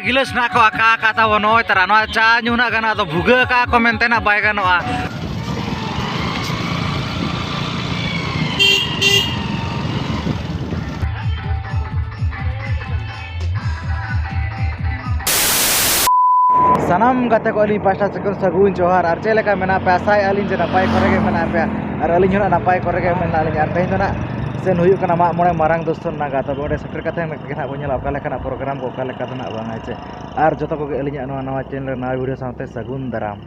गिलास ना को आका कथा बनोय तारा नो चा ᱧᱩ ना गाना तो भुगा का को मेंते ना बाय गानोआ सनम गाते को अली पास्टा सेकंड सगुन जोहार और चेले का मेना पैसा अली जे नपाय करे के मेना पे और अली ना नपाय करे के मेना अली और तेन ना सेन हुयु कना मा मोने मारांग दोस्तन ना गाता बोडे सेटर कथे ना बो नेला ओका लेकना प्रोग्राम को ओका लेका ना बांगा चे और जतो को अली नवा नवा चैनल नवा वीडियो साथे सगुन दाराम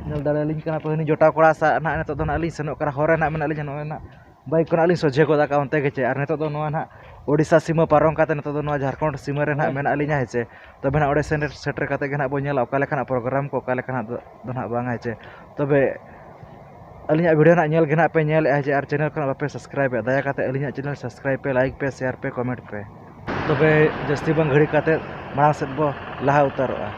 नेल दाले अली कना पहनी जोटा कोड़ा सा ना नेतो दो ना अली सेनो करा होरे ना मेना अली नो ना बाइक को अली सोझे को दाका उनते के चे और नेतो दो नवा ना ओडिशा सीमा पारम काते नेतो दो नवा झारखंड सीमा रे ना मेना अली हेचे तबे ना ओडे सेटर काते के ना बो नेला ओका लेकना प्रोग्राम को ओका लेकना दो ना बांगा चे तबे अलिया वीडियो ना नेल के ना पे नेल है और चैनल को बापे सब्सक्राइब है दया काते अलिया चैनल सब्सक्राइब पे लाइक पे शेयर पे कमेंट पे तबे जस्ती बंग घड़ी काते मांग सेद बो लहा उतारोआ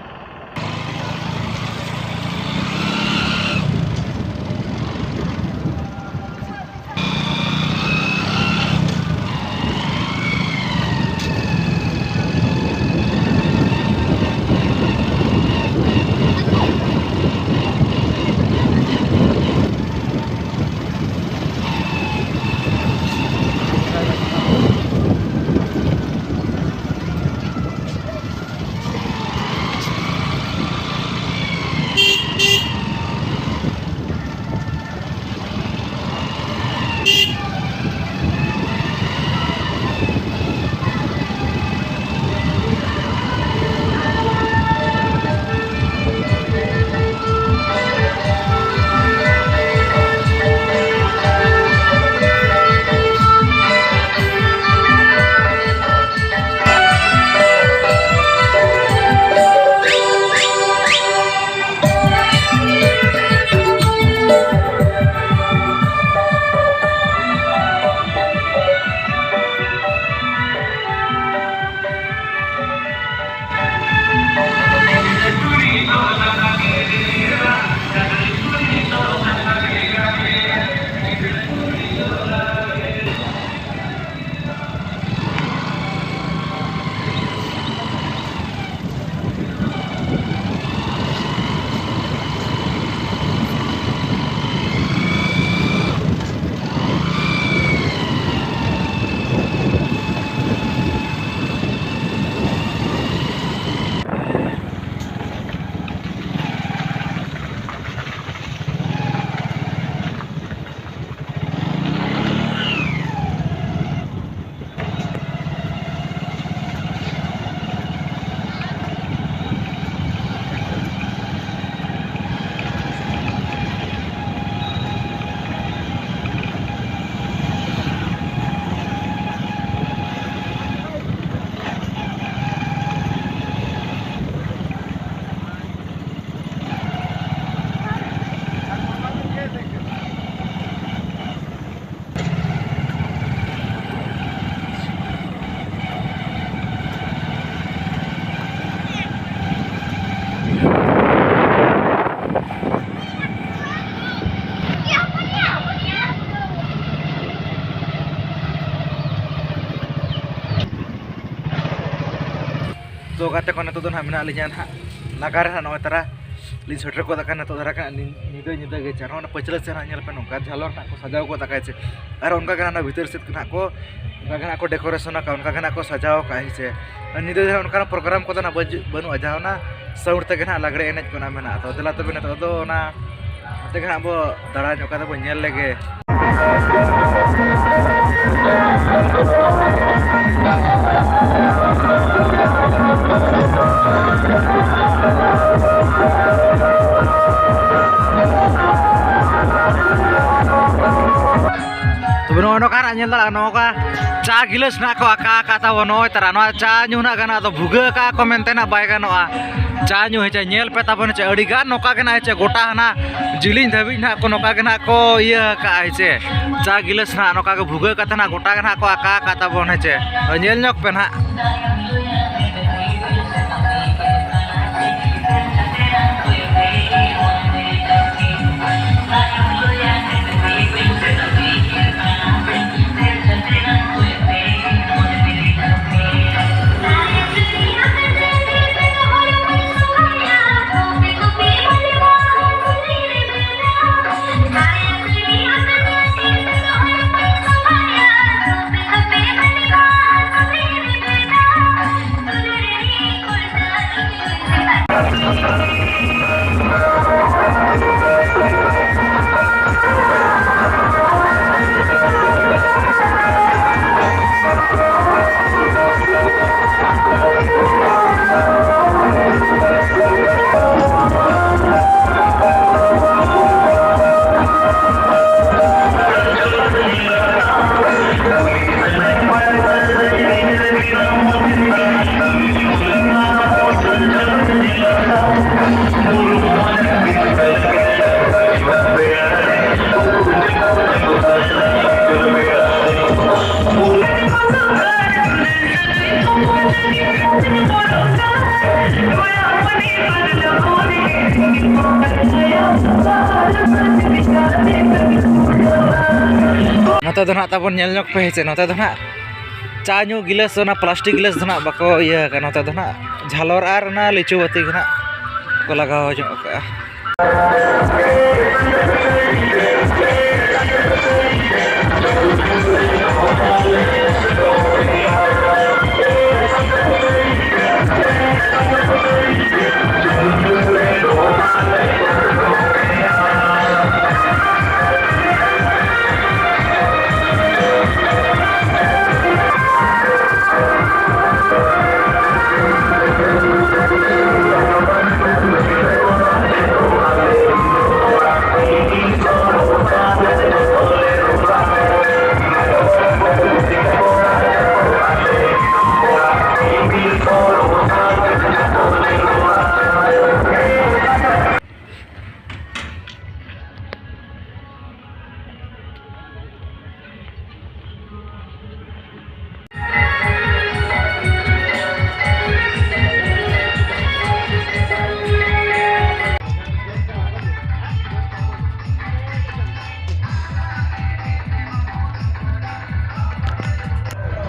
तो गाते को नेतो ना मेना अलिया ना नागारे ना नोय तारा लिन सेटर को दाका नेतो दारा का निदे निदे गे चार ना पचले से ना नेल पे नोका झालर ना को सजाव को दाका छे और उनका ना भीतर से ना को उनका को डेकोरेशन का उनका ना को सजाव का ही से निदे उनका प्रोग्राम को ना बनु अजाव ना साउंड तक ना लगड़े एनेज को ना मेना तो दला तबे नेतो दो ना ते ना बो दाड़ा ᱧᱚᱜ ᱠᱟᱛᱮ ᱵᱚ ᱧᱮᱞ ᱞᱮᱜᱮ तबे नो का ᱧᱮᱞ ᱫᱟᱲᱟ नो का चा गिलास ना को आका कथा बनोय तारा नो चा ᱧᱩ ना गाना तो भुगा का को मेंते ना बाय गानोआ चा ᱧᱩ हेचे नेल पे ताबन चे अड़ी गान नोका के ना हेचे गोटा हना जिलिन धाबी ना को नोका के ना को इया का हेचे चा गिलास ना नोका के भुगा कथा ना गोटा के ना को आका कथा बन हेचे नेल ᱧᱚᱜ पे ना नोते दो ना ताबन नेल नोक पे से नोते दो ना चा ᱧᱩ गिलास ना प्लास्टिक गिलास दो ना बाको इया का नोते दो ना झालर आर ना लिचू बत्ती ना को लगाव जो का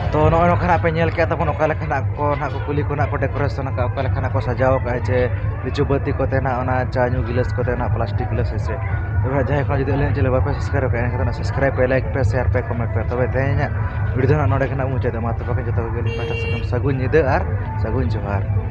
तो नॉय नखना पे नेल के तबन ओका लेखना को ना को कुली को ना को डेकोरेशन का ओका लेखना को सजाव का जे लिचू बत्ती को तेना ओना चा ᱧᱩ गिलास को तेना प्लास्टिक गिलास से तबे जाय को जदि लेन चले बापे सब्सक्राइब पे एना सब्सक्राइब पे लाइक पे शेयर पे कमेंट पे तबे तेना वीडियो ना नोडे खना मुचे दे मा तबे जतो गेली पाटा सकम सगुन निदे आर सगुन जोहार।